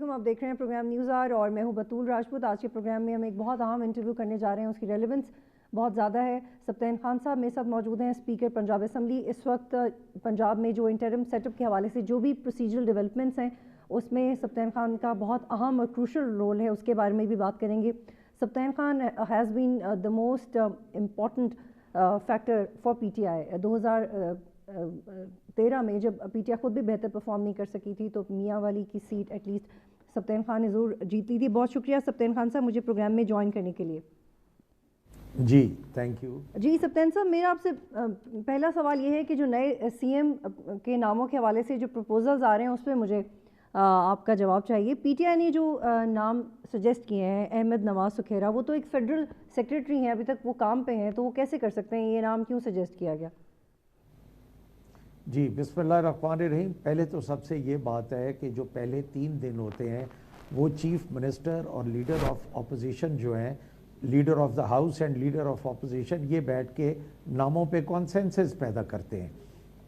वालेकुम। आप देख रहे हैं प्रोग्राम न्यूज़ आवर और मैं हूं बतूल राजपूत। आज के प्रोग्राम में हम एक बहुत अहम इंटरव्यू करने जा रहे हैं, उसकी रेलेवेंस बहुत ज़्यादा है। सप्तान खान साहब मेरे साथ मौजूद हैं, स्पीकर पंजाब असम्बली। इस वक्त पंजाब में जो इंटरम सेटअप के हवाले से जो भी प्रोसीजरल डेवलपमेंट्स हैं उसमें सप्तान खान का बहुत अहम और क्रूशल रोल है, उसके बारे में भी बात करेंगे। सप्तान Khan has been the most important factor for PTI। 2013 में जब PTI खुद भी बेहतर परफॉर्म नहीं कर सकी थी तो मियाँ वाली की सीट एटलीस्ट सप्तान खान ने ज़रूर जीती थी। बहुत शुक्रिया सप्तान खान साहब मुझे प्रोग्राम में ज्वाइन करने के लिए। जी थैंक यू। जी सप्तान साहब, मेरा आपसे पहला सवाल ये है कि जो नए CM के नामों के हवाले से जो प्रपोजल्स आ रहे हैं उस पर मुझे आपका जवाब चाहिए। PTI ने जो नाम सजेस्ट किए हैं, अहमद नवाज सुखेरा, वो तो एक फेडरल सेक्रेटरी हैं, अभी तक वो काम पे हैं, तो वो कैसे कर सकते हैं? ये नाम क्यों सजेस्ट किया गया? जी बिस्मिल्लाहिर्रहमानिर्रहीम। पहले तो सबसे ये बात है कि जो पहले 3 दिन होते हैं वो चीफ मिनिस्टर और लीडर ऑफ अपोजिशन जो हैं, leader of the house and leader of opposition, ये बैठ के नामों पे कॉन्सेंसस पैदा करते हैं।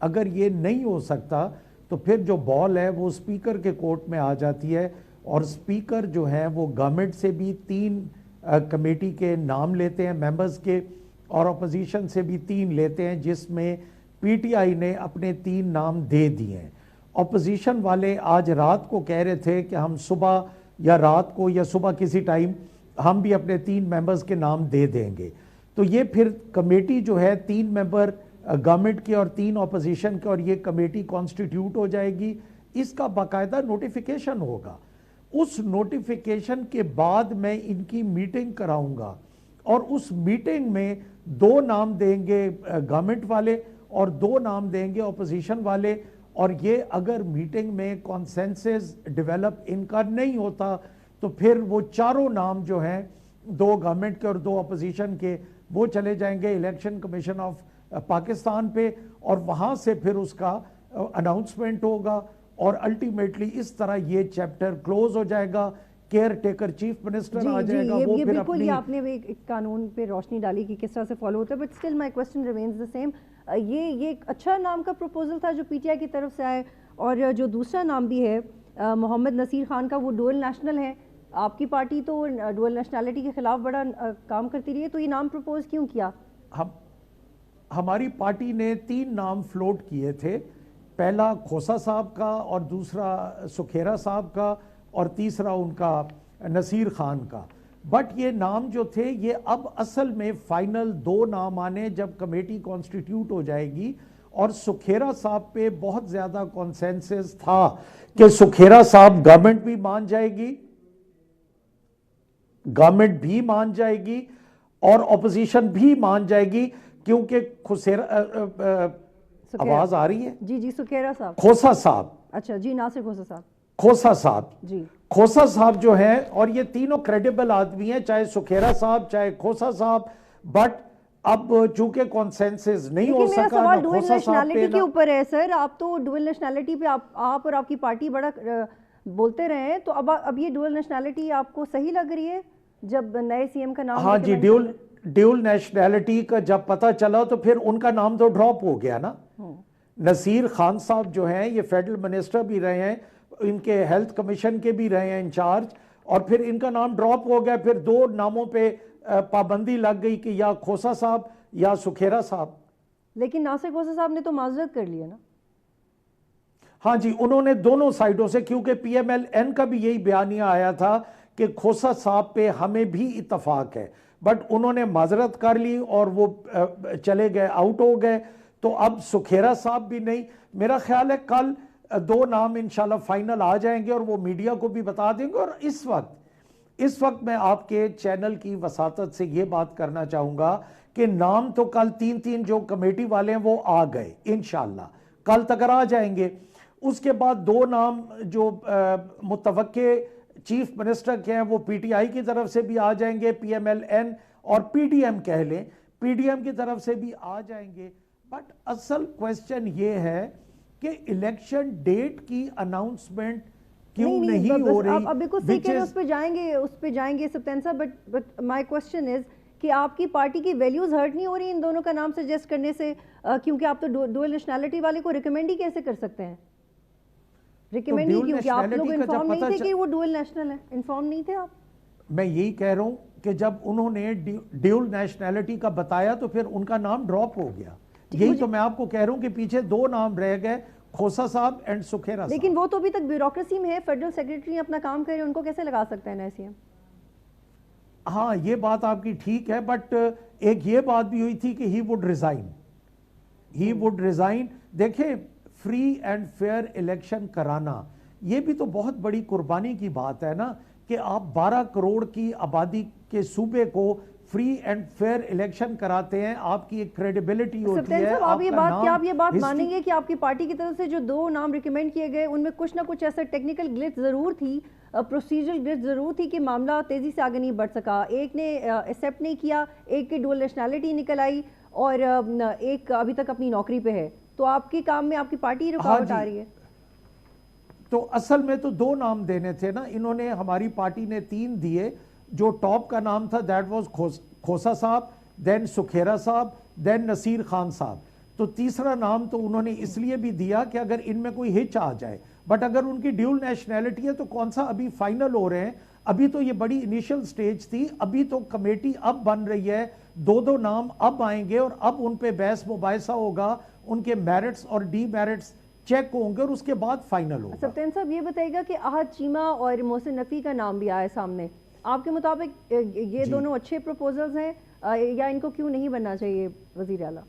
अगर ये नहीं हो सकता तो फिर जो बॉल है वो स्पीकर के कोर्ट में आ जाती है और स्पीकर जो है वो गवर्नमेंट से भी 3 कमेटी के नाम लेते हैं मेंबर्स के, और अपोजिशन से भी 3 लेते हैं, जिसमें PTI ने अपने 3 नाम दे दिए हैं। अपोजिशन वाले आज रात को कह रहे थे कि हम सुबह या रात को या सुबह किसी टाइम हम भी अपने 3 मेंबर्स के नाम दे देंगे। तो ये फिर कमेटी जो है 3 मेंबर गवर्नमेंट के और 3 अपोजिशन के, और ये कमेटी कॉन्स्टिट्यूट हो जाएगी। इसका बाकायदा नोटिफिकेशन होगा। उस नोटिफिकेशन के बाद मैं इनकी मीटिंग कराऊंगा और उस मीटिंग में 2 नाम देंगे गवर्नमेंट वाले और 2 नाम देंगे अपोजिशन वाले। और ये अगर मीटिंग में कॉन्सेंसस डेवलप इनका नहीं होता तो फिर वो चारों नाम जो हैं, 2 गवर्नमेंट के और 2 अपोजिशन के, वो चले जाएंगे इलेक्शन कमीशन ऑफ पाकिस्तान पे और वहाँ से फिर उसका अनाउंसमेंट होगा और अल्टीमेटली इस तरह ये चैप्टर क्लोज हो जाएगा। केयर टेकर चीफ मिनिस्टर आ जाएगा। वो ये फिर बिल्कुल अपनी... ये आपने भी एक कानून पे रोशनी डाली कि किस तरह से फॉलो होता है, but still my question remains the same. ये एक अच्छा नाम का प्रपोजल था जो PTI की तरफ से आए, और जो दूसरा नाम भी है मोहम्मद नसीर खान का, वो डुअल नेशनल है। आपकी पार्टी तो डुअल नेशनैलिटी के खिलाफ बड़ा काम करती रही है, तो ये नाम प्रपोज क्यों किया? हमारी पार्टी ने 3 नाम फ्लोट किए थे, पहला खोसा साहब का और दूसरा सुखेरा साहब का और तीसरा उनका नसीर खान का। बट ये नाम जो थे ये अब असल में फाइनल 2 नाम आने जब कमेटी कॉन्स्टिट्यूट हो जाएगी। और सुखेरा साहब पे बहुत ज्यादा कॉन्सेंसस था कि सुखेरा साहब गवर्नमेंट भी मान जाएगी और ऑपोजिशन भी मान जाएगी, क्योंकि आवाज आ रही है? जी सुखेरा साहब, खोसा साहब, अच्छा जी, नासिर खोसा साहब, खोसा साहब जी, खोसा साहब जो है, और ये तीनों क्रेडिबल आदमी हैं, चाहे सुखेरा साहब चाहे खोसा साहब। बट अब चूंकि कॉन्सेंसस नहीं हो सका, मेरा सवाल डुअल नेशनैलिटी के ऊपर है सर। आप तो डुअल नेशनैलिटी पे आप और आपकी पार्टी बड़ा बोलते रहे हैं, तो अब ये डुअल नेशनैलिटी आपको सही लग रही है जब नए CM का नाम? हाँ जी, ड्यूल नेशनैलिटी का जब पता चला तो फिर उनका नाम तो ड्रॉप हो गया ना। नसीर खान साहब जो हैं ये फेडरल मिनिस्टर भी रहे हैं, इनके हेल्थ कमीशन के भी रहे हैं इंचार्ज, और फिर इनका नाम ड्रॉप हो गया। फिर 2 नामों पे पाबंदी लग गई कि या खोसा साहब या सुखेरा साहब। लेकिन नासिर खोसा साहब ने तो माजरत कर लिया ना। हाँ जी, उन्होंने दोनों साइडों से, क्योंकि PMLN का भी यही बयानिया आया था कि खोसा साहब पे हमें भी इत्तफाक है, बट उन्होंने माजरत कर ली और वो चले गए, आउट हो गए। तो अब सुखेरा साहब भी नहीं। मेरा ख्याल है कल 2 नाम इंशाल्लाह फाइनल आ जाएंगे और वो मीडिया को भी बता देंगे। और इस वक्त मैं आपके चैनल की वसातत से ये बात करना चाहूंगा कि नाम तो कल 3 जो कमेटी वाले हैं वो आ गए, इंशाल्लाह कल तक आ जाएंगे। उसके बाद 2 नाम जो मुतवक्के चीफ मिनिस्टर के हैं वो PTI की तरफ से भी आ जाएंगे, PMLN और PDM कह लें, PDM की तरफ से भी आ जाएंगे। बट असल क्वेश्चन ये है कि इलेक्शन डेट की अनाउंसमेंट क्यों नहीं हो रही? अब बिल्कुल सही कह रहे हैं, उस पे जाएंगे सप्तान साहब। बट माय क्वेश्चन इज कि आपकी पार्टी की वैल्यूज हर्ट नहीं हो रही इन दोनों का नाम सजेस्ट करने से? क्योंकि आप तो डुअल नेशनैलिटी वाले को रिकमेंड ही कैसे कर सकते हैं? रिकमेंड नहीं क्यों? आप लोग nationality का जब इन्फॉर्म नहीं पता थे कि वो डुअल नेशनल है? इन्फॉर्म नहीं थे आप? मैं यही कह रहा हूं कि जब उन्होंने ड्यूल नेशनैलिटी का बताया तो फिर उनका नाम ड्रॉप हो गया। यही तो मैं आपको कह रहा हूं कि पीछे दो नाम रह गए, खोसा साहब एंड सुखेरा। लेकिन वो तो अभी तक ब्यूरोक्रेसी में है, फेडरल सेक्रेटरी अपना काम करे, उनको कैसे लगा सकते हैं एससीएम? हाँ, ये बात आपकी ठीक है, बट एक ये बात भी हुई थी कि ही वुड रिजाइन। देखें, फ्री एंड फेयर इलेक्शन कराना ये भी तो बहुत बड़ी कुर्बानी की बात है ना, कि आप 12 करोड़ की आबादी के सूबे को फ्री एंड फेयर इलेक्शन कराते हैं, आपकी एक क्रेडिबिलिटी होती है। आप ये बात मानेंगे कि आपकी पार्टी की तरफ से जो 2 नाम रिकमेंड किए गए उनमें कुछ ना कुछ ऐसा टेक्निकल ग्लिच जरूर थी, प्रोसीजरल ग्लिच जरूर थी कि मामला तेजी से आगे नहीं बढ़ सका? एक ने एक्सेप्ट नहीं किया, एक की डुअल नेशनैलिटी निकल आई और एक अभी तक अपनी नौकरी पे है। तो आपके काम में आपकी पार्टी रुकावट आ रही है? तो असल में तो 2 नाम देने थे ना, इन्होंने, हमारी पार्टी ने 3 दिए। जो टॉप का नाम था दैट वाज खोसा साहब, देन सुखेरा साहब, देन नसीर खान साहब। तो तीसरा नाम तो उन्होंने इसलिए भी दिया कि अगर इनमें कोई हिच आ जाए, बट अगर उनकी ड्यूल नेशनैलिटी है तो कौन सा अभी फाइनल हो रहे हैं। अभी तो ये बड़ी इनिशियल स्टेज थी, अभी तो कमेटी अब बन रही है, 2 नाम अब आएंगे और अब उन पे बहस मुबाहिसा होगा, उनके मेरिट्स और डीमेरिट्स चेक होंगे और उसके बाद फाइनल होगा। सप्तान साहब ये बताइएगा कि अहद चीमा और मोहसिन नकवी का नाम भी आया सामने, आपके मुताबिक ये दोनों अच्छे प्रपोजल्स हैं या इनको क्यों नहीं बनना चाहिए वजीर आला?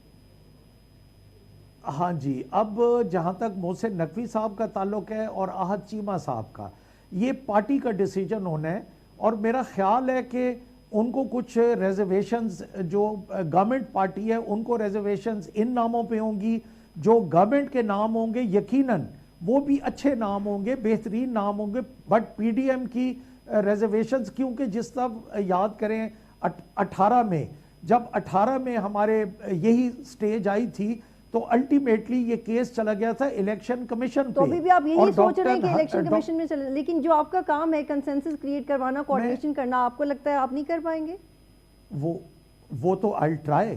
हाँ जी, अब जहां तक मोहसिन नकवी साहब का ताल्लुक है और अहद चीमा साहब का, ये पार्टी का डिसीजन होना है और मेरा ख्याल है कि उनको कुछ रिजर्वेशंस, जो गवर्नमेंट पार्टी है उनको रिजर्वेशंस इन नामों पे होंगी, जो गवर्नमेंट के नाम होंगे यकीनन वो भी अच्छे नाम होंगे, बेहतरीन नाम होंगे, बट पीडीएम की रिजर्वेशंस, क्योंकि जिस तरह याद करें 18 में, जब 18 में हमारे यही स्टेज आई थी तो अल्टीमेटली ये केस चला गया था इलेक्शन कमीशन पे। तो अभी भी आप यही सोच रहे हैं कि इलेक्शन कमीशन में चले, लेकिन जो आपका काम है कंसेंसस क्रिएट करवाना, कोऑर्डिनेशन करना, आपको लगता है आप नहीं कर पाएंगे? वो तो I try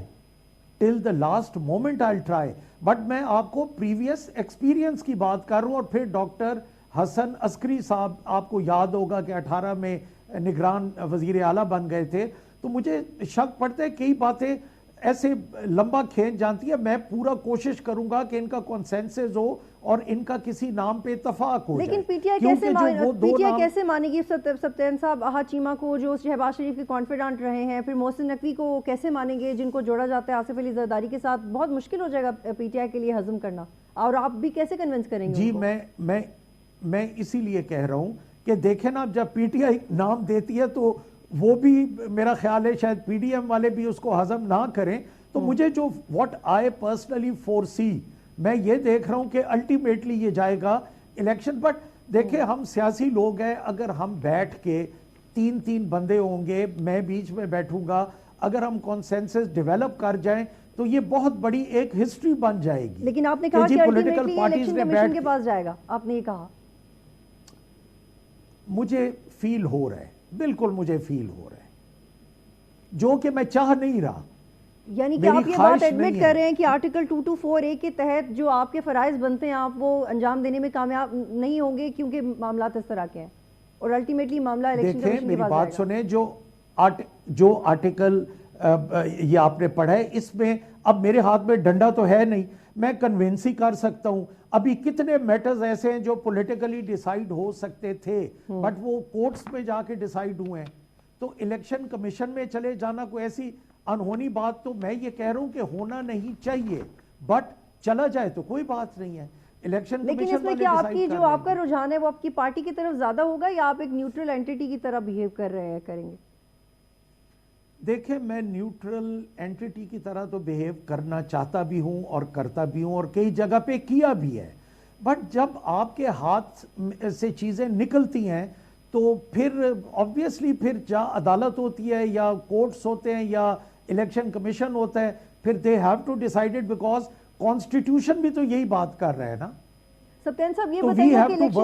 till the last moment, I try, but मैं आपको प्रीवियस एक्सपीरियंस की बात कर रहा हूं। और फिर डॉक्टर हसन अस्करी साहब, आपको याद होगा कि 18 में निगरान वजीर आला बन गए थे, तो मुझे शक पड़ता है कई बातें ऐसे लंबा खींच जाती है। मैं पूरा कोशिश करूंगा कि इनका कॉन्सेंसस हो और इनका किसी नाम पे इत्तफाक हो। लेकिन पीटीआई कैसे मानेगी सप्तान साहब अहद चीमा को, जो शहबाज शरीफ के कॉन्फिडेंट रहे हैं, फिर मोहसिन नकवी को कैसे मानेंगे जिनको जोड़ा जाता है आसिफ अली जरदारी के साथ? बहुत मुश्किल हो जाएगा पीटीआई के लिए हजम करना, और आप भी कैसे कन्विंस करेंगे? जी, मैं इसीलिए कह रहा हूं कि देखें ना, जब पीटीआई नाम देती है तो वो भी, मेरा ख्याल है शायद पीडीएम वाले भी उसको हजम ना करें। तो मुझे जो व्हाट आई पर्सनली फोरसी, मैं ये देख रहा हूं कि अल्टीमेटली ये जाएगा इलेक्शन। बट देखें, हम सियासी लोग हैं, अगर हम बैठ के 3 बंदे होंगे, मैं बीच में बैठूंगा, अगर हम कॉन्सेंसस डेवलप कर जाएं तो ये बहुत बड़ी एक हिस्ट्री बन जाएगी। लेकिन आपने कहा कि अल्टीमेटली इलेक्शन कमीशन के पास जाएगा, आपने ये कहा। मुझे फील हो रहा है, बिल्कुल मुझे फील हो रहा है, जो कि मैं चाह नहीं रहा। यानी कि आप ये बात एडमिट कर रहे हैं कि आर्टिकल 224A के तहत जो आपके फराइज बनते हैं आप वो अंजाम देने में कामयाब नहीं होंगे, क्योंकि मामला इस तरह के हैं और अल्टीमेटली मामला इलेक्शन कमीशन के पास जाएगा। मेरी बात सुने, जो आर्टिकल ये आपने पढ़ा है, इसमें अब मेरे हाथ में डंडा तो है नहीं, मैं कन्विंस ही कर सकता हूं। अभी कितने मैटर्स ऐसे हैं जो पॉलिटिकली डिसाइड हो सकते थे बट वो कोर्ट्स में जाके डिसाइड हुए हैं। तो इलेक्शन कमीशन में चले जाना कोई ऐसी अनहोनी बात, तो मैं ये कह रहा हूं कि होना नहीं चाहिए, बट चला जाए तो कोई बात नहीं है। इलेक्शन लेकिन इसमें क्या आपकी जो आपका रुझान है वो आपकी पार्टी की तरफ ज्यादा होगा या आप एक न्यूट्रल एंटिटी की तरह बिहेव कर रहे हैं, करेंगे? देखिए, मैं न्यूट्रल एंटिटी की तरह तो बिहेव करना चाहता भी हूं और करता भी हूं और कई जगह पे किया भी है, बट जब आपके हाथ से चीजें निकलती हैं तो फिर ऑब्वियसली फिर या अदालत होती है या कोर्ट्स होते हैं या इलेक्शन कमीशन होता है, फिर they have to decided, because constitution भी तो यही बात कर रहे हैं ना। सप्तान साहब ये बताइए कि इलेक्शन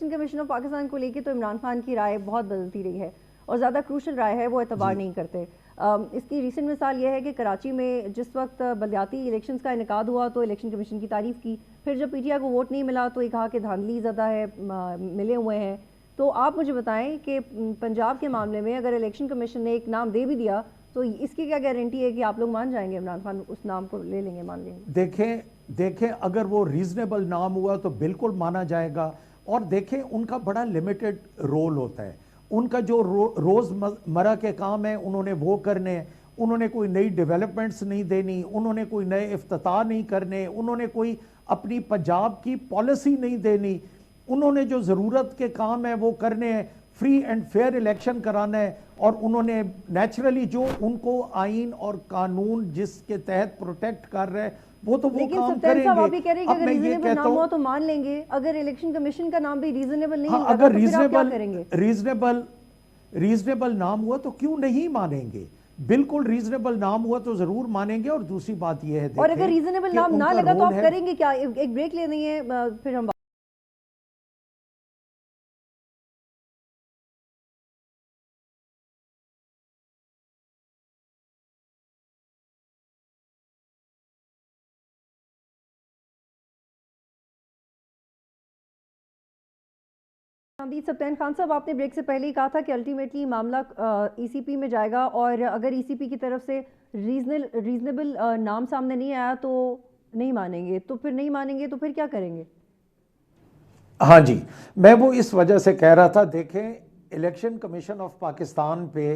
कमीशन ऑफ पाकिस्तान को लेकर तो इमरान खान की राय बहुत बदलती रही है और ज़्यादा क्रूशल राय है, वो एतबार नहीं करते। इसकी रिसेंट मिसाल यह है कि कराची में जिस वक्त बलदियाती इलेक्शंस का इनेकाद हुआ तो इलेक्शन कमीशन की तारीफ़ की, फिर जब पीटीआई को वोट नहीं मिला तो ये कहा कि धांधली ज़्यादा है, मिले हुए हैं। तो आप मुझे बताएं कि पंजाब के मामले में अगर इलेक्शन कमीशन ने एक नाम दे भी दिया तो इसकी क्या गारंटी है कि आप लोग मान जाएंगे, इमरान खान उस नाम को ले लेंगे, मान लेंगे? देखें अगर वो रीजनेबल नाम हुआ तो बिल्कुल माना जाएगा। और देखें उनका बड़ा लिमिटेड रोल होता है, उनका जो रोज़मर्रा के काम है उन्होंने वो करने हैं। उन्होंने कोई नई डेवलपमेंट्स नहीं देनी, उन्होंने कोई नए इफ्तिताह नहीं करने, उन्होंने कोई अपनी पंजाब की पॉलिसी नहीं देनी। उन्होंने जो ज़रूरत के काम है वो करने हैं, फ्री एंड फेयर इलेक्शन कराना है। और उन्होंने नेचुरली जो उनको आइन और कानून जिसके तहत प्रोटेक्ट कर रहे हैं वो तो वो काम करेंगे। आप भी कह रहे हैं कि अगर रीजनेबल नाम हुआ तो मान लेंगे, अगर इलेक्शन कमीशन का नाम भी रीजनेबल नहीं लगा अगर तो फिर आप क्या करेंगे? रीजनेबल नाम हुआ तो क्यों नहीं मानेंगे? बिल्कुल रीजनेबल नाम हुआ तो जरूर मानेंगे। और दूसरी बात यह है, और अगर रीजनेबल नाम ना लगा तो आप करेंगे क्या? एक ब्रेक लेनी है, फिर हम सप्तान खान साहब, आपने ब्रेक से पहले ही कहा था कि अल्टीमेटली मामला ईसीपी में जाएगा और अगर ईसीपी की तरफ से रीजनेबल नाम सामने नहीं आया तो नहीं मानेंगे। तो फिर नहीं मानेंगे तो फिर क्या करेंगे? हाँ जी, मैं वो इस वजह से कह रहा था। देखें, इलेक्शन कमीशन ऑफ पाकिस्तान पे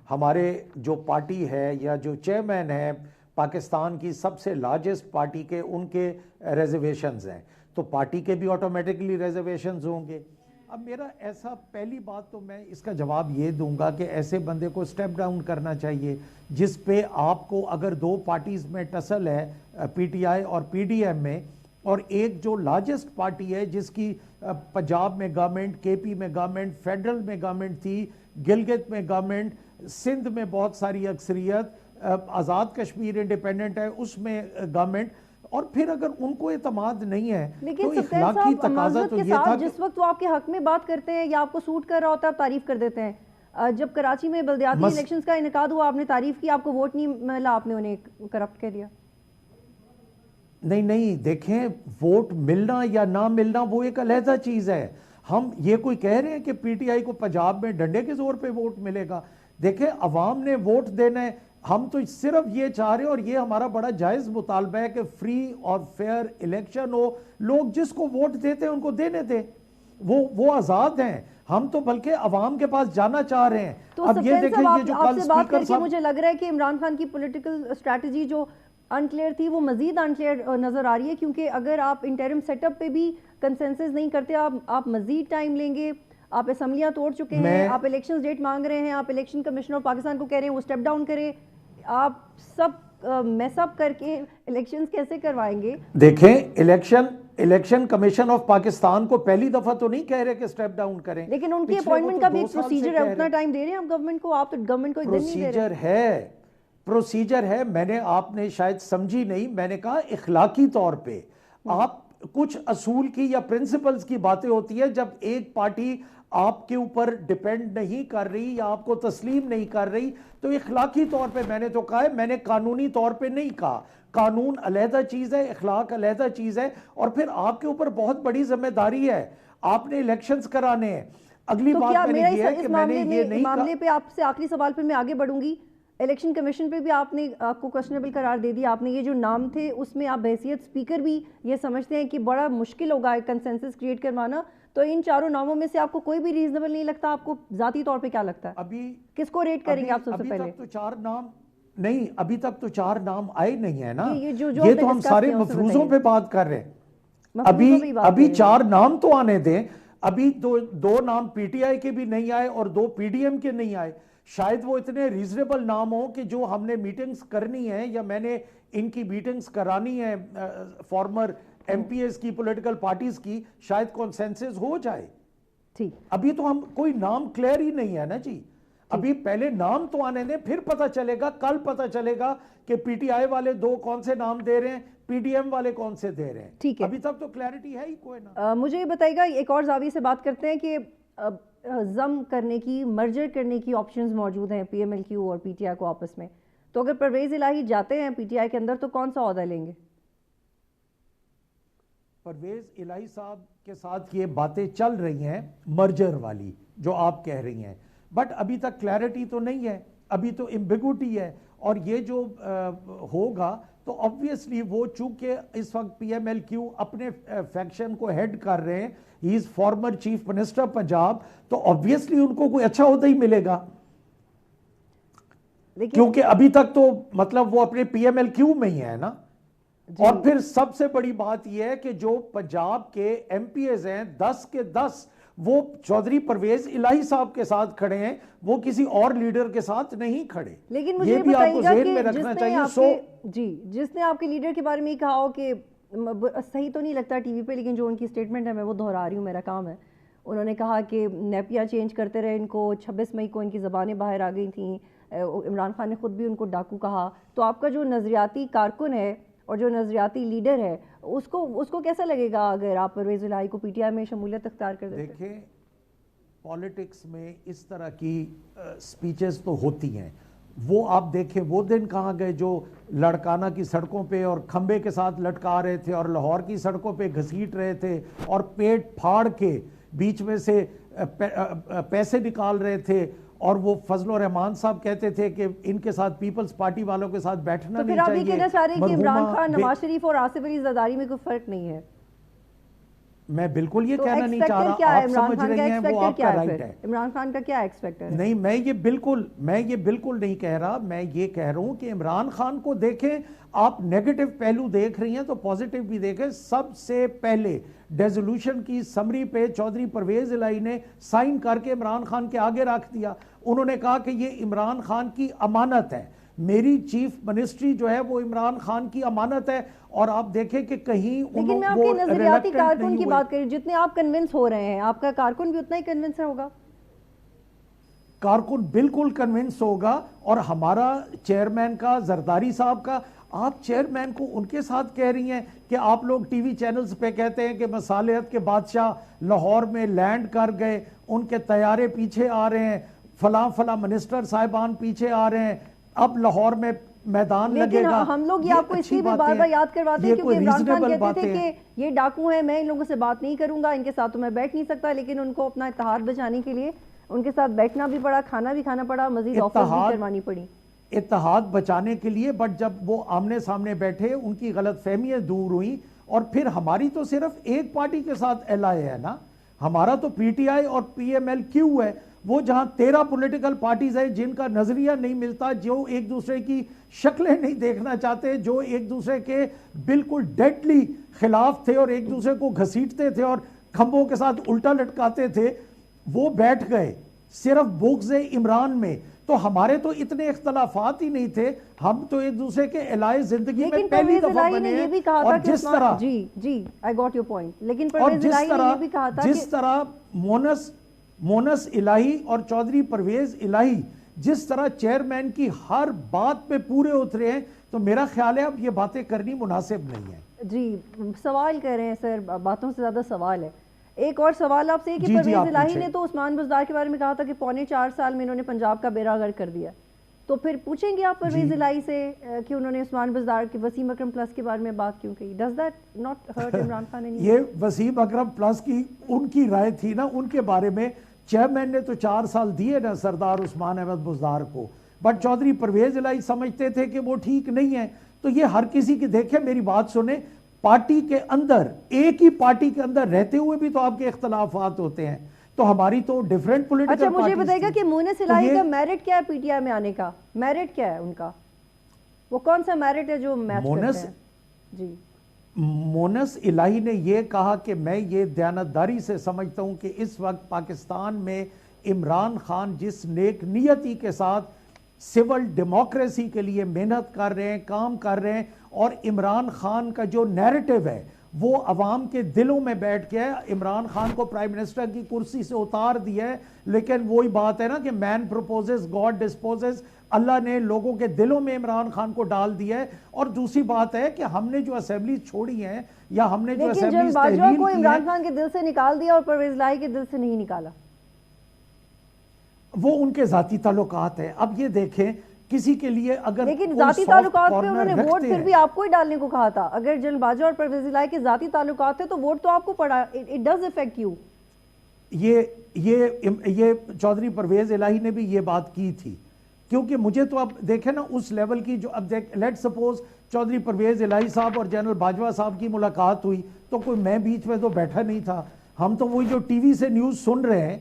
हमारे जो पार्टी है या जो चेयरमैन है पाकिस्तान की सबसे लार्जेस्ट पार्टी के, उनके रिजर्वेशंस हैं, तो पार्टी के भी ऑटोमेटिकली रिजर्वेशंस होंगे। अब मेरा ऐसा, पहली बात तो मैं इसका जवाब ये दूंगा कि ऐसे बंदे को स्टेप डाउन करना चाहिए जिस पे आपको, अगर दो पार्टीज में टसल है पीटीआई और पीडीएम में, और एक जो लार्जेस्ट पार्टी है जिसकी पंजाब में गवर्नमेंट, केपी में गवर्नमेंट, फेडरल में गवर्नमेंट थी, गिलगित में गवर्नमेंट, सिंध में बहुत सारी अक्सरियत, आज़ाद कश्मीर इंडिपेंडेंट है उसमें गवर्नमेंट, और फिर अगर उनको एतमाद नहीं है तो इखलाकी तकाजा तो ये था। जिस वक्त वो आपके हक में बात करते हैं या आपको सूट कर रहा होता है आप तारीफ कर देते हैं। जब कराची में बलदियाती इलेक्शंस का इनेकाद हुआ आपने तारीफ की, आपको वोट नहीं मिला, आपने उन्हें करप्ट कह दिया। नहीं, देखें, वोट मिलना या ना मिलना वो एक अलहदा चीज है। हम ये कोई कह रहे हैं कि पीटीआई को पंजाब में डंडे के जोर पे वोट मिलेगा? देखें, अवाम ने वोट देना है, हम तो सिर्फ ये चाह रहे हैं, और ये हमारा बड़ा जायज मुतालबा है कि फ्री और फेयर इलेक्शन हो। लोग जिसको वोट देते हैं उनको देने दें, वो आजाद हैं। हम तो बल्कि अवाम के पास जाना चाह रहे हैं। तो अब ये देखें, ये जो कल स्पीकर साहब, मुझे लग रहा है कि इमरान खान की पॉलिटिकल स्ट्रैटेजी जो अनक्लियर थी वो मजीद अनक्लियर नजर आ रही है, क्योंकि अगर आप इंटरिम सेटअप पे भी कंसेंसस नहीं करते, आप मजीद टाइम लेंगे। आप असम्बलियां तोड़ चुके हैं, आप इलेक्शन डेट मांग रहे हैं, आप इलेक्शन कमिश्नर ऑफ पाकिस्तान को कह रहे हैं वो स्टेप डाउन करे, आप सब मैसअप करके इलेक्शंस कैसे करवाएंगे? देखें, इलेक्शन कमीशन ऑफ पाकिस्तान को पहली दफा तो नहीं कह रहे कि स्टेप डाउन करें, लेकिन उनकी अपॉइंटमेंट का भी एक प्रोसीजर है, उतना टाइम दे रहे हैं हम गवर्नमेंट को। आप तो गवर्नमेंट को इधर नहीं दे रहे। प्रोसीजर है, मैंने, आपने शायद समझी नहीं, मैंने कहा इखलाकी तौर पे आप कुछ असूल की या प्रिंसिपल्स की बातें होती है। जब एक पार्टी आपके ऊपर डिपेंड नहीं कर रही या आपको तस्लीम नहीं कर रही तो इखलाकी तौर पे, मैंने तो कहा है, मैंने कानूनी तौर पे नहीं कहा। कानून अलहदा चीज है, इखलाक अलहदा चीज है, और फिर आपके ऊपर बहुत बड़ी जिम्मेदारी है, आपने इलेक्शंस कराने हैं। अगली तो बात मैंने ये है कि मैंने ये नहीं, मामले पे आपसे आखिरी सवाल पे मैं आगे बढ़ूंगी। इलेक्शन कमीशन पे भी आपको क्वेश्चनेबल करार दे दिया आपने। ये जो नाम थे उसमें आप बहैसियत स्पीकर भी ये समझते हैं कि बड़ा मुश्किल होगा कंसेंसस क्रिएट करवाना, तो इन चारों नामों में से आपको कोई भी रीजनेबल नहीं लगता? आपको जाती तौर पे क्या लगता है, अभी किसको रेट करेंगे आप सबसे पहले? तो चार नाम नहीं, अभी तक तो चार नाम आए नहीं है ना। ये तो हम सारे मफरूजों पे बात कर रहे हैं। अभी चार नाम तो आने दें। अभी दो नाम पीटीआई के भी नहीं आए और दो पीडीएम के नहीं आए। शायद वो इतने रीजनेबल नाम हो कि जो हमने मीटिंग्स करनी है या मैंने इनकी मीटिंग्स करानी है फॉर्मर एमपीएस की, पॉलिटिकल पार्टीज की, शायद कॉन्सेंसस हो जाए। ठीक, अभी तो हम, कोई नाम क्लियर ही नहीं है ना जी। अभी पहले नाम तो आने दें, फिर पता चलेगा, कल पता चलेगा कि पीटीआई वाले दो कौन से नाम दे रहे हैं, पीडीएम वाले कौन से दे रहे हैं। ठीक है, अभी तक तो क्लैरिटी है ही कोई ना। मुझे ये बताइएगा, एक और जाविये से बात करते हैं कि जम करने की, मर्जर करने की ऑप्शंस मौजूद हैं पीएमएलक्यू और पीटीआई को आपस में। तो अगर परवेज इलाही जाते हैं पीटीआई के अंदर तो कौन सा ओहदा लेंगे? परवेज इलाही साहब के साथ ये बातें चल रही हैं मर्जर वाली जो आप कह रही हैं, बट अभी तक क्लैरिटी तो नहीं है, अभी तो एम्बिगुइटी है। और ये जो होगा तो ऑब्वियसली वो चूंकि इस वक्त पीएमएलक्यू अपने फैक्शन को हेड कर रहे हैं, he is former chief minister Punjab, तो ऑब्वियसली उनको कोई अच्छा होता ही मिलेगा, क्योंकि अभी तक तो मतलब वो अपने पीएमएलक्यू में ही है ना। और फिर सबसे बड़ी बात यह है कि जो पंजाब के एमपीएस हैं 10 के 10 वो चौधरी परवेज इलाही साहब के साथ खड़े हैं, वो किसी और लीडर के साथ नहीं खड़े। लेकिन मुझे ये भी आपको ज़हन में रखना चाहिए। जिसने आपके लीडर के बारे में कहा हो कि सही तो नहीं लगता टीवी पे, लेकिन जो उनकी स्टेटमेंट है मैं वो दोहरा रही हूँ, मेरा काम है। उन्होंने कहा कि नेपिया चेंज करते रहे इनको, 26 मई को इनकी ज़बानें बाहर आ गई थी, इमरान खान ने खुद भी उनको डाकू कहा। तो आपका जो नज़रियाती कारकुन है और जो नज़रियाती लीडर है उसको कैसा लगेगा अगर आप परवेज इलाही को पीटीआई में शमूलियत अख्तियार कर देते? देखिए, पॉलिटिक्स में इस तरह की स्पीचेस तो होती हैं। वो आप देखें वो दिन कहाँ गए जो लड़काना की सड़कों पे और खंबे के साथ लटका रहे थे और लाहौर की सड़कों पे घसीट रहे थे और पेट फाड़ के बीच में से पैसे निकाल रहे थे। और वो फजल रहमान साहब कहते थे कि इनके साथ पीपल्स पार्टी वालों के साथ बैठना नहीं चाहिए। तो फिर आप ये कहना चाह रहे हैं कि इमरान खान, नवाज शरीफ और आसिफ अली जरदारी में कोई फर्क नहीं है? मैं बिल्कुल ये तो कहना नहीं चाह रहा, आप समझ रही हैं, वो आपका राइट है। इमरान खान का क्या एक्सपेक्टर है? नहीं, मैं ये बिल्कुल नहीं कह रहा। मैं ये कह रहा हूं कि इमरान खान को देखें, आप नेगेटिव पहलू देख रही हैं तो पॉजिटिव भी देखें। सबसे पहले रेजोल्यूशन की समरी पे चौधरी परवेज इलाही ने साइन करके इमरान खान के आगे रख दिया। उन्होंने कहा कि ये इमरान खान की अमानत है, मेरी चीफ मिनिस्ट्री जो है वो इमरान खान की अमानत है। और आप देखें कि कहीं लेकिन मैं आपके नजरियाती कारकुन की बात करी, जितने आप कन्विंस हो रहे हैं आपका कारकुन भी उतना ही कन्विंस होगा? कारकुन बिल्कुल कन्विंस होगा। और हमारा चेयरमैन का, जरदारी साहब का, आप चेयरमैन को उनके साथ कह रही हैं कि आप लोग टीवी चैनल्स पे कहते हैं कि मसालियत के बादशाह लाहौर में लैंड कर गए, उनके तैयारे पीछे आ रहे हैं, फला मिनिस्टर साहिबान पीछे आ रहे हैं, अब लाहौर में मैदान लगेगा। हम लोग ये आपको इसलिए भी बार बार याद करवाते हैं क्योंकि इमरान खान कहते थे कि ये डाकू हैं, मैं इन लोगों से बात नहीं करूंगा, इनके साथ तो मैं बैठ नहीं सकता। लेकिन उनको अपना इत्तेहाद बचाने के लिए उनके साथ बैठना भी पड़ा, खाना भी खाना पड़ा, मजीद ऑफर्स भी करवानी पड़ी इत्तेहाद बचाने के लिए। बट जब वो आमने सामने बैठे उनकी गलतफहमियां दूर हुई। और फिर हमारी तो सिर्फ एक पार्टी के साथ एलआई है ना, हमारा तो पीटीआई और पीएमएलक्यू है। वो जहां 13 पॉलिटिकल पार्टीज है जिनका नजरिया नहीं मिलता, जो एक दूसरे की शक्लें नहीं देखना चाहते, जो एक दूसरे के बिल्कुल डेडली खिलाफ थे और एक दूसरे को घसीटते थे और खंभों के साथ उल्टा लटकाते थे, वो बैठ गए सिर्फ बुग़्ज़ इमरान में। तो हमारे तो इतने इख्तलाफात ही नहीं थे, हम तो एक दूसरे के एलाए जिंदगी में पहली दफा बने हैं। भी कहा था जिस तरह जी आई गॉट योर पॉइंट, लेकिन परवेज इलाही ने ये भी कहा था जिस तरह मोनस इलाही और चौधरी परवेज इलाही जिस तरह चेयरमैन की हर बात पे पूरे उतरे हैं, तो मेरा ख्याल है अब ये बातें करनी मुनासिब नहीं है। जी, सवाल कह रहे हैं सर, बातों से ज्यादा सवाल है। एक और सवाल आपसे कि परवेज इलाही ने तो उस्मान बुज़दार के बारे में कहा था कि 4.25 साल में इन्होंने पंजाब का बेड़ा गर्क कर दिया। तो फिर पूछेंगे आप परवेज इलाही से कि उन्होंने उस्मान बुज़दार के वसीम अकरम प्लस के बारे में बात क्यों कही? Does that not hurt Imran Khan? ये वसीम अकरम प्लस की उनकी राय थी ना, उनके बारे में चेयरमैन ने तो 4 साल दिए ना सरदार उस्मान अहमद बुज़दार को, बट चौधरी परवेज इलाही समझते थे कि वो ठीक नहीं है। तो ये हर किसी की, देखे मेरी बात सुने, पार्टी के अंदर, एक ही पार्टी के अंदर रहते हुए भी तो आपके इख्तलाफात होते हैं। तो हमारी तो डिफरेंट पॉलिटिकल। अच्छा, मुझे बताइएगा कि मोनस इलाही का मेरिट क्या है पीटीआई में आने का? मेरिट क्या है उनका? वो कौन सा मेरिट है जो मैच करते हैं? जी, मोनस इलाही ने यह कहा कि मैं ये दयानतदारी से समझता हूं कि इस वक्त पाकिस्तान में इमरान खान जिस नेक नियति के साथ सिविल डेमोक्रेसी के लिए मेहनत कर रहे हैं, काम कर रहे हैं, और इमरान खान का जो नैरेटिव है वो अवाम के दिलों में बैठ गया है। इमरान खान को प्राइम मिनिस्टर की कुर्सी से उतार दिया है, लेकिन वही बात है ना कि मैन प्रोपोजेस गॉड डिस्पोजेस। अल्लाह ने लोगों के दिलों में इमरान खान को डाल दिया है। और दूसरी बात है कि हमने जो असेंबली छोड़ी है या हमने जो असेंबली को इमरान खान के दिल से निकाल दिया और परवेज इलाही के दिल से नहीं निकाला। वो उनके जाती ताल्लुकात है। अब ये देखें किसी के लिए अगर लेकिन जाती ताल्लुकात पे उन्होंने वोट फिर भी आपको ही डालने को कहा था। अगर जनरल बाजवा और परवेज इलाही के जाती ताल्लुकात थे तो वोट तो आपको पड़ा। It does effect you. ये चौधरी परवेज इलाही ने भी ये बात की थी, क्योंकि मुझे तो अब देखें ना उस लेवल की जो अब देख, लेट सपोज चौधरी परवेज इलाही साहब और जनरल बाजवा साहब की मुलाकात हुई तो कोई मैं बीच में तो बैठा नहीं था। हम तो वही जो टीवी से न्यूज़ सुन रहे हैं,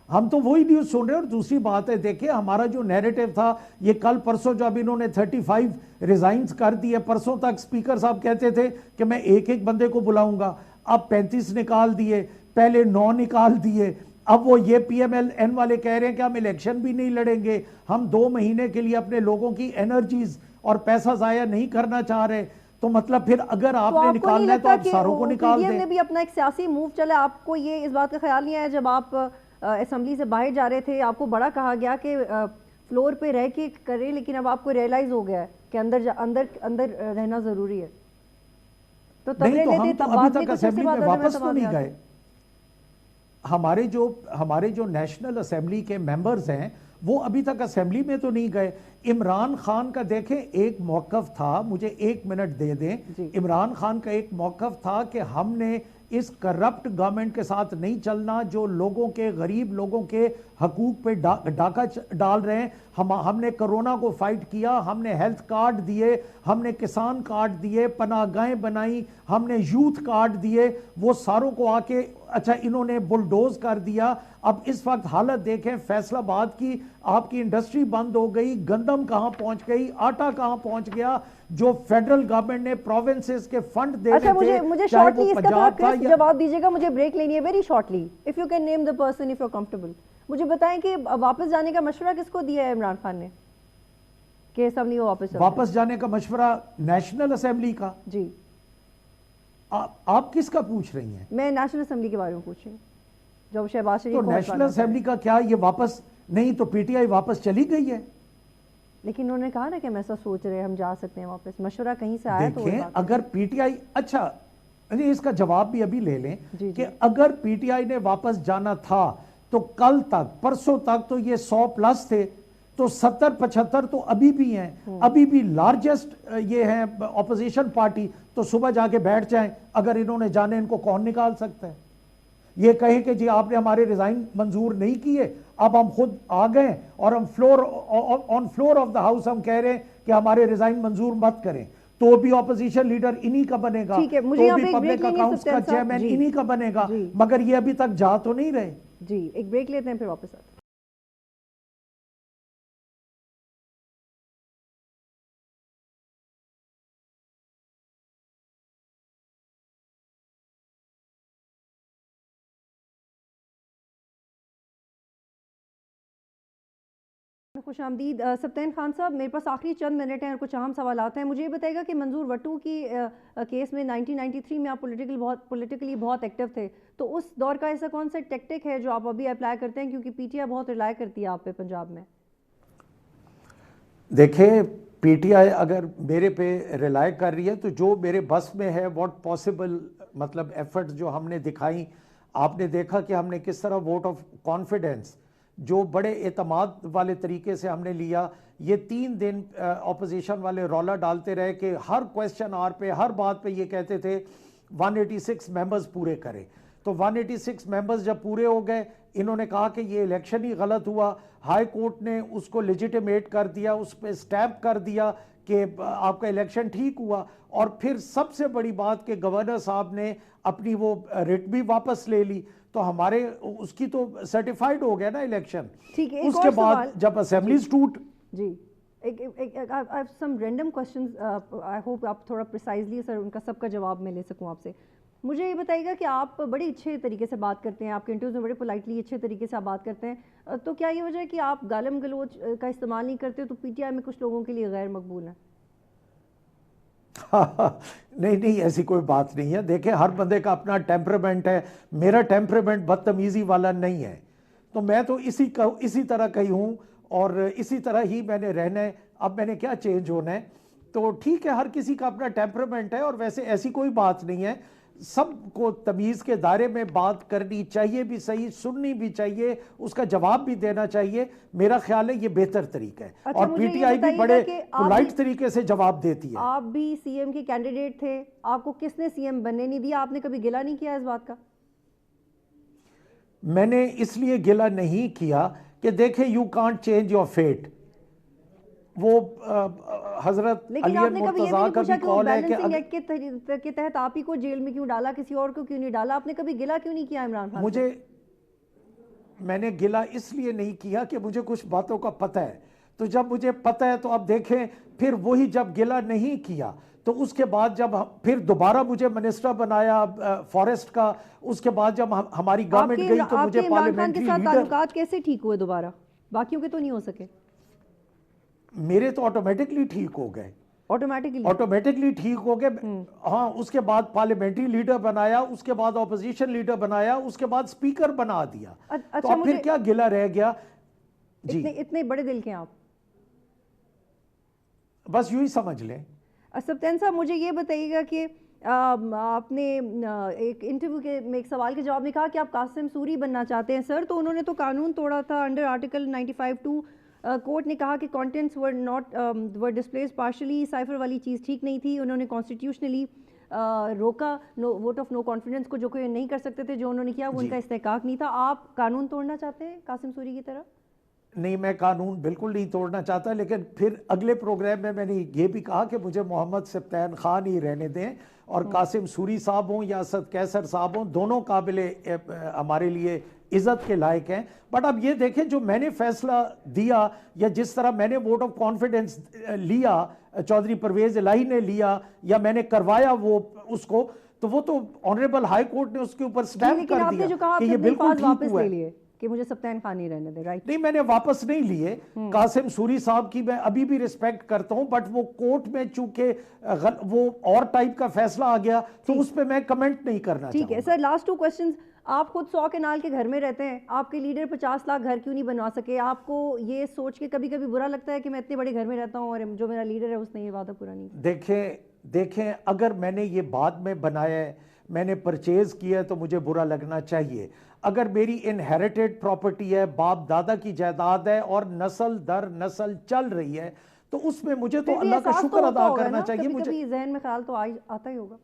हम तो वही न्यूज़ सुन रहे हैं। और दूसरी बात है, देखिए हमारा जो नैरेटिव था, ये कल परसों जब इन्होंने 35 रिजाइंस कर दिए, परसों तक स्पीकर साहब कहते थे कि मैं एक एक बंदे को बुलाऊंगा, अब 35 निकाल दिए, पहले 9 निकाल दिए। अब वो ये PMLN वाले कह रहे हैं कि हम इलेक्शन भी नहीं लड़ेंगे, हम 2 महीने के लिए अपने लोगों की एनर्जीज और पैसा जाया नहीं करना चाह रहे। तो मतलब फिर अगर आपने निकालना है तो आप सारों को निकाल दें। ने भी अपना एक सियासी मूव चला, आपको ये इस बात का ख्याल नहीं आया जब आप असेंबली से बाहर जा रहे थे, आपको बड़ा कहा गया कि फ्लोर पे रह के करें, लेकिन अब आपको रियलाइज हो गया है कि अंदर रहना जरूरी है। तो तब नहीं, तो हम तो अभी तक असेंबली में वापस तो नहीं गए। हमारे जो नेशनल असेंबली के मेंबर्स हैं वो अभी तक असेंबली में तो नहीं गए। इमरान खान का देखें एक मौकफ था, मुझे 1 मिनट दे दें। इमरान खान का एक मौकफ था कि हमने इस करप्ट गवर्नमेंट के साथ नहीं चलना जो लोगों के, गरीब लोगों के हकूक पे डाका डाल रहे हैं। हमने कोरोना को फाइट किया, हमने हेल्थ कार्ड दिए, हमने किसान कार्ड दिए, पनाहगाहें बनाई, हमने यूथ कार्ड दिए, वो सारों को आके अच्छा इन्होंने बुलडोज कर दिया। अब इस वक्त हालत देखें, फैसलाबाद की आपकी इंडस्ट्री बंद हो गई, गंदम कहां पहुंच गई, आटा कहां पहुंच गया, जो फेडरल गवर्नमेंट ने प्रोविंसेस के फंड दे अच्छा, मुझे शॉर्टली इसका थोड़ा क्रिस्प जवाब दीजिएगा, मुझे ब्रेक लेनी है, very shortly, if you can name the person if you are comfortable. मुझे बताएं कि वापस जाने का मशवरा किसको दिया है इमरान खान ने कि असेंबली वापस जाने का मशवरा नेशनल असेंबली का? जी। आप किसका पूछ रही हैं? मैं नेशनल असेंबली के बारे में पूछ रही हूँ, जब शहबाज शरीफ तो नेशनल असेंबली का क्या ये वापस नहीं, तो PTI वापस चली गई है। लेकिन उन्होंने कहा ना कि हम ऐसा सोच रहे हैं, हम जा सकते हैं वापस, मशवरा कहीं से आया? देखें, अगर PTI अच्छा इसका जवाब भी अभी ले लें कि अगर PTI ने वापस जाना था तो कल तक, परसों तक तो ये 100+ थे, तो 70-75 तो अभी भी हैं, अभी भी लार्जेस्ट ये है ऑपोजिशन पार्टी। तो सुबह जाके बैठ जाएं, अगर इन्होंने जाने, इनको कौन निकाल सकता है? ये कहे कि जी आपने हमारे रिजाइन मंजूर नहीं किए, अब हम खुद आ गए और हम on floor of the house हम कह रहे हैं कि हमारे रिजाइन मंजूर मत करें, तो भी ऑपोजिशन लीडर इन्हीं का बनेगा, तो भी पब्लिक अकाउंट्स का चेयरमैन इन्हीं का बनेगा, मगर ये अभी तक जा तो नहीं रहे। जी, एक ब्रेक लेते हैं, फिर वापस आते हैं। खुश आमदीद सप्तान खान साहब, मेरे पास आखिरी चंद मिनट हैं और कुछ अहम सवाल हैं। मुझे ये बताइएगा कि मंजूर वट्टू की केस में 1993 में आप पॉलिटिकली बहुत एक्टिव थे, तो उस दौर का ऐसा कौन सा टेक्टिक है जो आप अभी अप्लाई करते हैं, क्योंकि PTI बहुत रिलाई करती है आप पे पंजाब में? देखिए, PTI अगर मेरे पे रिलाई कर रही है तो जो मेरे बस में है, व्हाट पॉसिबल मतलब एफर्ट्स जो हमने दिखाई, आपने देखा कि हमने किस तरह वोट ऑफ कॉन्फिडेंस जो बड़े एतमाद वाले तरीके से हमने लिया। ये 3 दिन ऑपोजिशन वाले रौला डालते रहे कि हर क्वेश्चन आर पे, हर बात पे ये कहते थे 186 मेंबर्स पूरे करें। तो 186 मेंबर्स जब पूरे हो गए, इन्होंने कहा कि ये इलेक्शन ही गलत हुआ, हाई कोर्ट ने उसको लेजिटिमेट कर दिया, उस पर स्टैम्प कर दिया कि आपका इलेक्शन ठीक हुआ। और फिर सबसे बड़ी बात कि गवर्नर साहब ने अपनी वो रिट भी वापस ले ली, तो हमारे उसकी तो सर्टिफाइड हो गया ना इलेक्शन। ठीक है, उसके बाद जब असेंबलीज टूट जी, I have some random questions, I hope आप थोड़ा प्रिसाइजली सर उनका सबका जवाब मैं ले सकूं आपसे। मुझे ये बताइएगा कि आप बड़ी अच्छे तरीके से बात करते हैं, आपके इंटरव्यूज में बड़े पोलाइटली अच्छे तरीके से आप बात करते हैं, तो क्या ये वजह है कि आप गालम गलोच का इस्तेमाल नहीं करते, तो PTI में कुछ लोगों के लिए गैर मकबूल है? नहीं, ऐसी कोई बात नहीं है। देखिए, हर बंदे का अपना टेम्परामेंट है, मेरा टेम्परामेंट बदतमीजी वाला नहीं है, तो मैं तो इसी तरह का ही हूँ और इसी तरह ही मैंने रहना है। अब मैंने क्या चेंज होना है? तो ठीक है, हर किसी का अपना टेम्परामेंट है और वैसे ऐसी कोई बात नहीं है। सबको तमीज़ के दायरे में बात करनी चाहिए भी सही, सुननी भी चाहिए, उसका जवाब भी देना चाहिए। मेरा ख्याल है ये बेहतर तरीका है। अच्छा, और पीटीआई भी बड़े पोलाइट तरीके से जवाब देती है। आप भी सीएम के कैंडिडेट थे, आपको किसने सीएम बनने नहीं दिया? आपने कभी गिला नहीं किया इस बात का? मैंने इसलिए गिला नहीं किया कि देखे you can't change your fate. वो हजरत अली मुर्तज़ा का भी कॉल है कि एक्ट के तहत आप ही को जेल में क्यों डाला, किसी और को क्यों नहीं डाला? आपने कभी गिला क्यों नहीं किया इमरान खान? मैंने गिला इसलिए नहीं किया कि मुझे कुछ बातों का पता है। तो जब मुझे पता है तो अब देखें, फिर वही जब गिला नहीं किया तो उसके बाद जब फिर दोबारा मुझे मिनिस्टर बनाया फॉरेस्ट का, उसके बाद जब हमारी गवर्नमेंट गई तो मुझे पार्लियामेंट्री लीडर। कैसे ठीक हुए दोबारा? बाकियों के तो नहीं हो सके। मेरे तो ऑटोमेटिकली ठीक हो गए, ऑटोमेटिकली ठीक हो गए। हाँ, उसके बाद पार्लियामेंट्री लीडर बनाया, उसके बाद ऑपोजिशन लीडर बनाया, उसके बाद स्पीकर बना दिया। अच्छा, तो अब फिर क्या गिला रह गया जी? इतने बड़े दिल के आप, बस यूं ही समझ लें। सप्तान साहब, मुझे ये बताइएगा कि आपने एक इंटरव्यू के में एक सवाल के जवाब में कहा कि आप कासिम सूरी बनना चाहते हैं। सर, तो उन्होंने तो कानून तोड़ा था अंडर आर्टिकल 95(2). कोर्ट ने कहा कि कंटेंट्स वर डिस्प्लेस पार्शली, साइफर वाली चीज़ ठीक नहीं थी। उन्होंने कॉन्स्टिट्यूशनली रोका वोट ऑफ नो कॉन्फिडेंस को, जो कोई नहीं कर सकते थे। जो उन्होंने किया वो उनका इस्तेहकाक नहीं था। आप कानून तोड़ना चाहते हैं कासिम सूरी की तरह? नहीं, मैं कानून बिल्कुल नहीं तोड़ना चाहता, लेकिन फिर अगले प्रोग्राम में मैंने ये भी कहा कि मुझे मोहम्मद सप्तान खान ही रहने दें, और कासिम सूरी साहब हों या असद कैसर साहब हों, दोनों काबिले हमारे लिए इज़्ज़त के लायक हैं। बट अब ये देखें, जो मैंने फैसला दिया या जिस तरह मैंने वोट ऑफ कॉन्फिडेंस लिया, चौधरी परवेज इलाही ने लिया या मैंने करवाया वो उसको, तो वो तो ऑनरेबल हाई कोर्ट ने उसके ऊपर स्टैम्प कर दिया कि ये बिल्कुल ठीक हुआ है कि मुझे सप्तान खान ही रहने दे। राइट? नहीं, मैंने वापस नहीं लिए। कासिम सूरी साहब की मैं अभी भी रिस्पेक्ट करता हूं, बट वो कोर्ट में चूंकि वो और टाइप का फैसला आ गया तो उस पर मैं कमेंट नहीं करना। ठीक है सर, लास्ट 2 क्वेश्चंस। आप खुद 100 केनाल के घर में रहते हैं, आपके लीडर 50 लाख घर क्यों नहीं बनवा सके? आपको ये सोच के कभी कभी बुरा लगता है कि मैं इतने बड़े घर में रहता हूँ और जो मेरा लीडर है उसने ये वादा पूरा नहीं किया? देखें, अगर मैंने ये बाद में बनाया है, मैंने परचेज किया है, तो मुझे बुरा लगना चाहिए। अगर मेरी इनहेरिटेड प्रॉपर्टी है, बाप दादा की जायदाद है और नस्ल दर नस्ल चल रही है, तो उसमें मुझे तो अल्लाह का शुक्र अदा करना चाहिए। मुझे जहन में ख्याल तो आता ही होगा,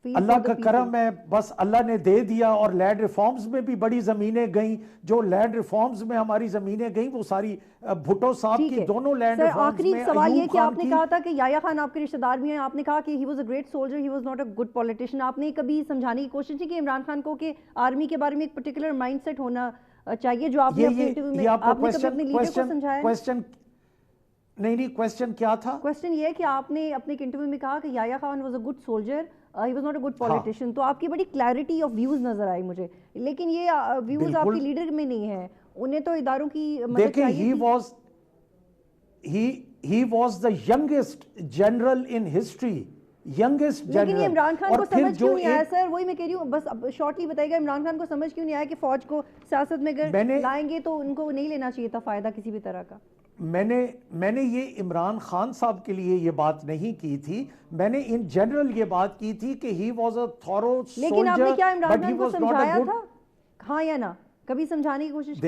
अल्लाह का करम है, बस अल्लाह ने दे दिया। और लैंड रिफॉर्म्स में भी बड़ी जमीनें गई, जो लैंड रिफॉर्म्स में हमारी जमीनें गई वो सारी भुट्टो साहब की दोनों लैंड रिफॉर्म्स में। आखिरी सवाल ये कि आपने कहा था कि याया खान आपके रिश्तेदार भी हैं, आपने कहा कि he was a great soldier, he was not a good politician. आपने कभी समझाने की कोशिश की कि इमरान खान को कि आर्मी के बारे में एक पर्टिकुलर माइंडसेट होना चाहिए, जो आपने अपने इंटरव्यू में आपने कभी अपने लीडर को समझाया? नहीं, क्वेश्चन क्या था? क्वेश्चन ये है कि आपने अपने इंटरव्यू में कहा कि Yahya Khan was a good soldier, he was not a good politician. तो आपकी बड़ी क्लैरिटी ऑफ व्यूज नजर आई मुझे, लेकिन ये व्यूज आपके लीडर में नहीं है। उन्हें तो इदारों की मदद चाहिए थी। he was the youngest general in history, youngest general। लेकिन इमरान खान को समझ क्यों नहीं आया सर? वही मैं कह रही हूँ, बस शॉर्टली बताइएगा, इमरान खान को समझ क्यों नहीं आया कि फौज को सियासत में अगर लाएंगे तो उनको नहीं लेना चाहिए था फायदा किसी भी तरह का? मैंने ये इमरान खान साहब के लिए ये बात नहीं की थी, मैंने इन जनरल ये बात की थी कि he was a thorough soldier. लेकिन आपने क्या इमरान खान को समझाया था, हाँ या ना? कभी समझाने की कोशिश?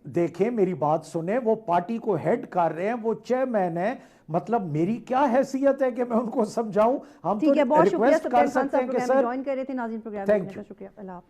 देखें मेरी बात सुने, वो पार्टी को हेड कर रहे हैं, वो चेयरमैन है, मतलब मेरी क्या हैसियत है कि मैं उनको समझाऊं? हम तो रिक्वेस्ट कर सकते हैं कि सर। ज्वाइन कर रहे थे नाज़रीन प्रोग्राम में। शुक्रिया।